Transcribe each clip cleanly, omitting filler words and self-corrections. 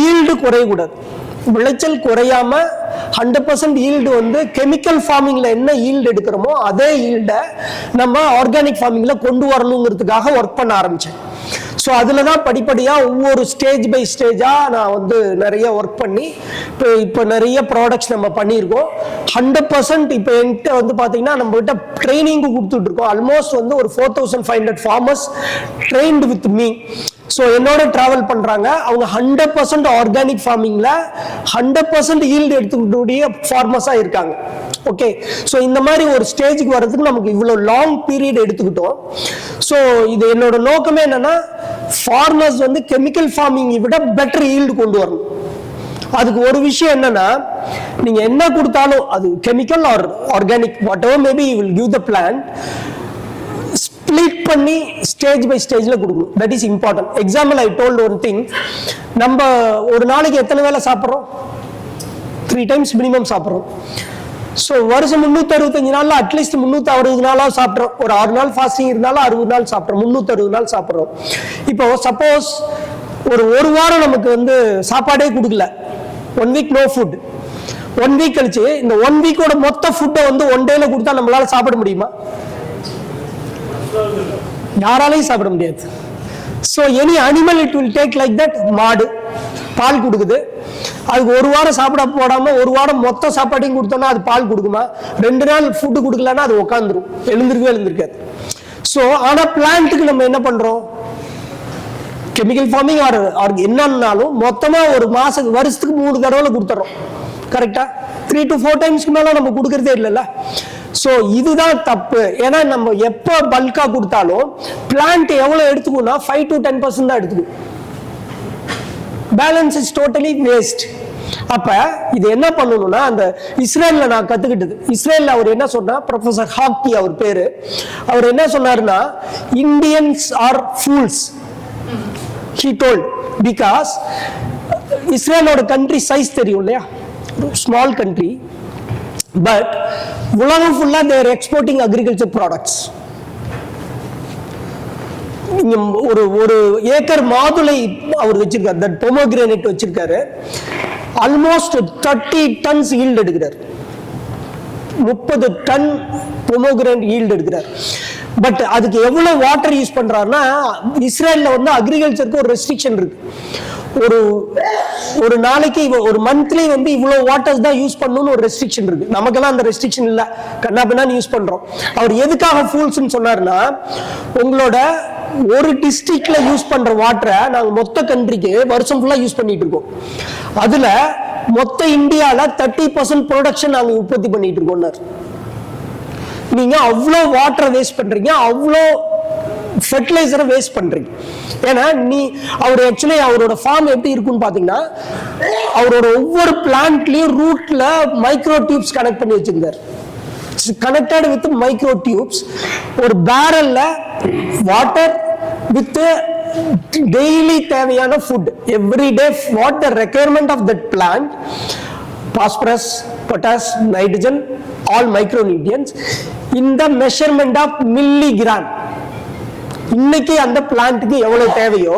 Yield குறையக்கூடாது. விளைச்சல் குறையாம 100% yield வந்து கெமிக்கல் ஃபார்மிங்ல என்ன ஈல்டு எடுக்கிறோமோ அதே ஈல்டை நம்ம ஆர்கானிக் ஃபார்மிங்ல கொண்டு வரணுங்கிறதுக்காக ஒர்க் பண்ண ஆரம்பிச்சேன். ஸோ அதில் தான் படிப்படியாக ஒவ்வொரு ஸ்டேஜ் பை ஸ்டேஜாக நான் வந்து நிறைய ஒர்க் பண்ணி இப்போ நிறைய ப்ராடக்ட்ஸ் நம்ம பண்ணியிருக்கோம். 100% இப்போ என்கிட்ட வந்து பார்த்தீங்கன்னா நம்மகிட்ட ட்ரைனிங்கு கொடுத்துட்ருக்கோம். ஆல்மோஸ்ட் வந்து ஒரு 4500 farmers trained with me. So என்னோட ட்ராவல் பண்ணுறாங்க. அவங்க 100% ஆர்கானிக் ஃபார்மிங்கில் 100% ஈல்டு எடுத்துக்கூடிய ஃபார்மர்ஸாக இருக்காங்க. ஓகே, ஸோ இந்த மாதிரி ஒரு ஸ்டேஜுக்கு வர்றதுக்கு நமக்கு இவ்வளோ லாங் பீரியட் எடுத்துக்கிட்டோம். ஸோ இது என்னோட நோக்கமே என்னன்னா, ஃபார்மர்ஸ் வந்து கெமிக்கல் ஃபார்மிங்கை விட பெட்டர் ஈல்டு கொண்டு வரணும். அதுக்கு ஒரு விஷயம் என்னன்னா, நீங்க என்ன கொடுத்தாலும் அது chemical R organic what ever maybe you will give the plant, split பண்ணி ஸ்டேஜ் பை ஸ்டேஜ்ல கொடுக்கணும். That is important. Example I told one thing. நம்ம ஒரு நாளைக்கு எத்தனை வேளை சாப்பிட்றோம்? 3 times மினிமம் சாப்பிட்றோம். ஸோ வருஷம் 365 நாள்ல அட்லீஸ்ட் 360 நாளாக சாப்பிட்றோம். ஒரு 6 நாள் ஃபாஸ்டிங் இருந்தாலும் 60 நாள் சாப்பிட்றோம், 360 நாள் சாப்பிட்றோம். இப்போ சப்போஸ் ஒரு வாரம் நமக்கு வந்து சாப்பாடே கொடுக்கல, 1 week நோ ஃபுட், 1 week கழிச்சு இந்த 1 weekோட மொத்த ஃபுட்டை வந்து 1 dayல கொடுத்தா நம்மளால சாப்பிட முடியுமா? யாராலையும் சாப்பிட முடியாது. So any animal it will take like that. மாடு பால் கொடுக்குது, அதுக்கு ஒரு வாரம் சாப்பிட போடாம ஒரு வாரம் மொத்த சாப்பாட்டையும் கொடுத்தோம்னா அது பால் கொடுக்குமா? 2 நாள் ஃபுட்டு கொடுக்கலன்னா அது உட்காந்துரும், எழுந்திருக்காது. ஸோ ஆனா பிளான்ட்டுக்கு நம்ம என்ன பண்றோம்? கெமிக்கல் ஃபார்மிங் ஆர் என்னன்னாலும் மொத்தமா ஒரு வருஷத்துக்கு 3 தடவை கொடுத்துறோம். கரெக்டா? 3 to 4 times மேல நம்ம கொடுக்கறதே இல்லைல்ல. ஸோ இதுதான் தப்பு. ஏன்னா நம்ம எப்போ பல்கா கொடுத்தாலும் பிளான்ட் எவ்வளவு எடுத்துக்கணும்னா 5 to 10% தான் எடுத்துக்கும். Balance is totally waste. அப்ப இது என்ன பண்ணணும்னா, அந்த இஸ்ரேல்ல நான் கத்துக்கிட்டது. இஸ்ரேல்ல அவர் என்ன சொன்னா, ப்ரொஃபசர் ஹாக்கி அவர் பேரு, அவர் என்ன சொன்னாருன்னா, Indians are fools he told, because இஸ்ரேலோட கண்ட்ரி சைஸ் தெரியும் இல்லையா, ஸ்மால் கண்ட்ரி, பட் உலகம் ஃபுல்லா they are exporting agriculture products. ஒரு ஏக்கர் மாதுளை அவர் வச்சிருக்காரு, தட் பொமோகிரானேட் வச்சிருக்காரு, ஆல்மோஸ்ட் 30 tons ஈல்டு எடுக்கிறார். 30 ton பொமோகிரானேட் ஈல்டு எடுக்கிறார். பட் அதுக்கு எவ்வளவு வாட்டர் யூஸ் பண்றாருன்னா, இஸ்ரேல்ல வந்து அக்ரிகல்ச்சருக்கு ஒரு ரெஸ்ட்ரிக்ஷன் இருக்கு. ஒரு நாளைக்கு ஒரு மந்த்லி வந்து இவ்வளவு வாட்டர்ஸ் தான் யூஸ் பண்ணணும்னு ஒரு ரெஸ்ட்ரிக்ஷன் இருக்கு. நமக்கெல்லாம் அந்த ரெஸ்ட்ரிக்ஷன் இல்ல, கண்ணாபின்னான்னு யூஸ் பண்றோம். அவர் எதுக்காக ஃபூல்ஸ்ன்னு சொன்னாருன்னா, உங்களோட ஒரு டிஸ்ட்ரிக்ட்ல யூஸ் பண்ற வாட்டரை நாங்க மொத்த கண்ட்ரிக்கு வருஷம் ஃபுல்லா யூஸ் பண்ணிட்டு இருக்கோம். அதுல மொத்த இந்தியால 30% ப்ரொடக்ஷன் நாங்க உற்பத்தி பண்ணிட்டு இருக்கோம். நீங்க அவ்வளோ வாட்டரை வேஸ்ட் பண்றீங்க, அவ்வளோ ஃபெர்டிலைசரை வேஸ்ட் பண்றீங்க. ஏன்னா அவர் ஆக்சுவலி அவரோட ஃபார்ம் எப்படி இருக்குன்னு பாத்தீங்கன்னா, அவரோட ஒவ்வொரு பிளான்ட்லயும் ரூட்ல மைக்ரோ டியூப்ஸ் கனெக்ட் பண்ணி வச்சிருந்தார். Connected with micro tubes. ஒரு பேரல்ல வாட்டர் வித் டெய்லி தேவையான food, every day what the requirement of that plant, phosphorus, potash, nitrogen, all micronutrients, இந்த மெஷர்மெண்ட் ஆஃப் மில்லிகிராம். இன்னைக்கு அந்த பிளான்ட்டுக்கு எவ்வளவு தேவையோ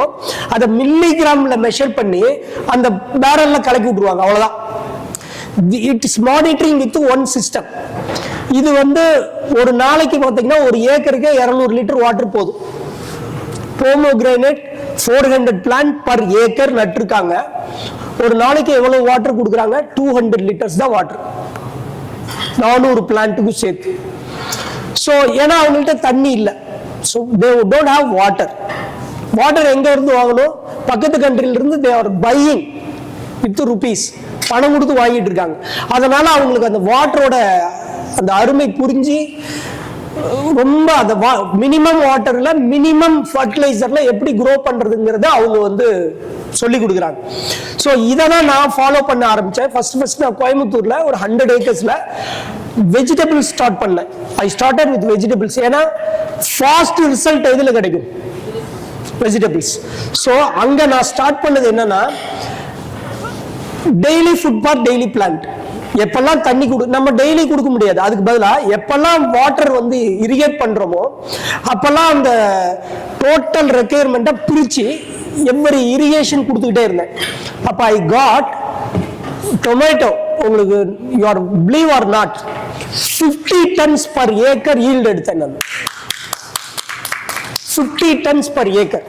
அதை மில்லிகிராம்ல மெஷர் பண்ணி அந்த பேரல்ல கலக்கி விட்டுருவாங்க. அவ்வளவுதான். It is monitoring with one system. இது வந்து ஒரு நாளைக்கு பார்த்தீங்கன்னா ஒரு ஏக்கருக்கு 200 லிட்டர் வாட்டர் போதும். பொமோகிரானேட் 400 பிளான்ட் பர் ஏக்கர் நட்டிருக்காங்க. ஒரு நாளைக்கு எவ்வளவு வாட்டர் கொடுக்குறாங்க? 200 லிட்டர்ஸ் தான் வாட்டர், 400 பிளான்ட்டுக்கும் சேர்த்து. ஸோ ஏன்னா அவங்கள்ட்ட தண்ணி இல்லை. So they don't have water. Water எங்க இருந்து வாங்கணும்? பக்கத்து கண்ட்ரில இருந்து they are buying with rupees, பணம் கொடுத்து வாங்கிட்டு இருக்காங்க. அதனால அவங்களுக்கு அந்த வாட்டரோட அந்த அருமை புரிஞ்சு ரொம்ப அந்த மினிமம் வாட்டர்ல மினிமம் ஃபர்டிலைசர்ல எப்படி க்ரோ பண்றதுங்கிறத அவங்க வந்து சொல்லி கொடுக்குறாங்க. ஸோ இதை தான் நான் ஃபாலோ பண்ண ஆரம்பிச்சேன். ஃபர்ஸ்ட் நான் கோயம்புத்தூர்ல ஒரு 100 ஏக்கர்ஸ்ல வெஜிடபிள்ஸ் ஸ்டார்ட் பண்ணேன். I started with vegetables. ஏன்னா ஃபாஸ்ட் ரிசல்ட் எதுல கிடைக்கும்? வெஜிடபிள்ஸ். ஸோ அங்க நான் ஸ்டார்ட் பண்ணது என்னன்னா, daily food for daily plant. எப்பெல்லாம் தண்ணி நம்ம டெய்லி கொடுக்க முடியாது, அதுக்கு பதிலாக எப்பெல்லாம் வாட்டர் வந்து இரிகேட் பண்றோமோ அப்பெல்லாம் அந்த டோட்டல் ரெக்யர்மெண்ட்டை பிரிச்சு எவ்வரி இரிகேஷன் கொடுத்துக்கிட்டே இருந்தேன். அப்ப ஐ காட் டொமேட்டோ, உங்களுக்கு you are believe or not, 50 tons per acre yield எடுத்தேன் நான். 50 tons per acre,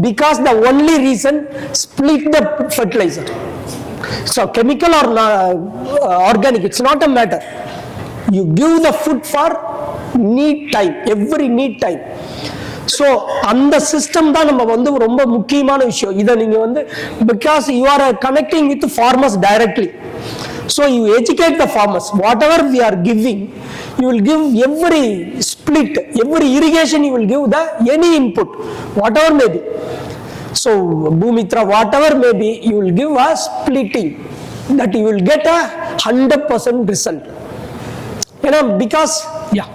because the only reason split the fertilizer. So chemical or organic, it's not a matter. You give the food for need time, every need time. So அந்த system தான் நம்ம வந்து ரொம்ப முக்கியமான விஷயம். இதை நீங்க வந்து because you are connecting with farmers directly, so you educate the farmers. Whatever we are giving, you will give every split, every irrigation you will give the any input, whatever may be. So Bhumitra, whatever may be, you will give a splitting, that you will get a 100% result. You know, because yeah.